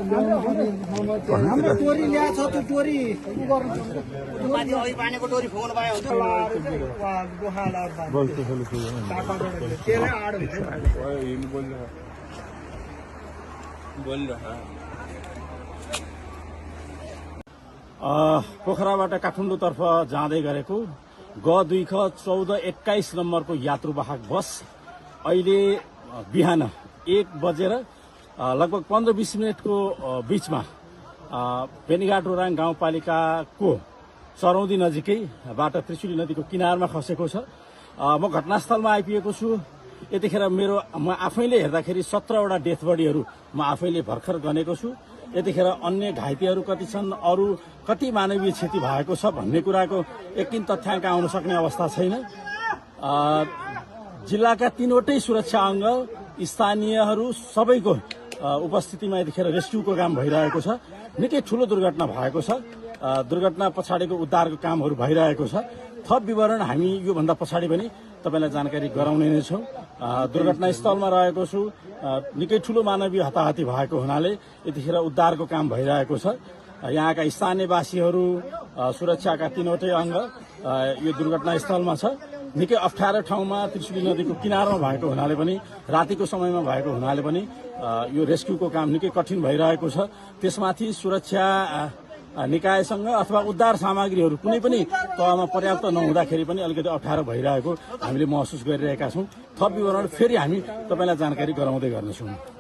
हाम्रो टोरी ल्याएको छ त्यो टोरी माथि अघि पानीको टोरी फोन भयो पोखराबाट काठमाडौँतर्फ जाँदै गरेको ग2 ख 1421 नम्बरको यात्रुवाहक बस अहिले बिहान 1 बजेर लगभग 15-20 मिनटको बीचमा बेनीघाट रोराङ गाउँपालिकाको चरौदी नजिकैबाट त्रिशुली नदीको किनारमा खसेको छ। म घटनास्थलमा आइपुगेको छु। यतिखेर म आफैले हेर्दाखेरि 17वटा डेथ बडीहरू म आफैले भर्खर गनेको छु। यतिखेर अन्य घाइतेहरू कति छन्, अरू कति मानवीय क्षति भएको छ भन्ने कुराको एकिन तथ्याङ्क आउन सक्ने अवस्था छैन। जिल्लाका 3वटै सुरक्षा अङ्ग स्थानीयहरू सबैको उपस्थितिमा यतिखेर रेस्क्युको काम भइरहेको छ। निकै ठूलो दुर्घटना भएको छ। दुर्घटना पछाडिको उद्धारको कामहरू भइरहेको छ। थप विवरण हामी योभन्दा पछाडि पनि तपाईलाई जानकारी गराउने नै छौं। दुर्घटनास्थलमा रहेको छु। निकै ठूलो मानवीय हताहती भएको हुनाले यतिखेर उद्धारको काम भइरहेको छ। यहाँका स्थानीयवासीहरू, सुरक्षाका 3वटै अङ्ग यो दुर्घटनास्थलमा छ। निकै अप्ठ्यारो ठाउँमा त्रिशुली नदीको किनारमा भएको हुनाले पनि, रातिको समयमा भएको हुनाले पनि यो रेस्क्युको काम निकै कठिन भइरहेको छ। त्यसमाथि सुरक्षा निकायसँग अथवा उद्धार सामग्रीहरू कुनै पनि तहमा पर्याप्त नहुँदाखेरि पनि अलिकति अप्ठ्यारो भइरहेको हामीले महसुस गरिरहेका छौं। थप विवरण फेरि हामी तपाईलाई जानकारी गराउँदै गर्नेछौं।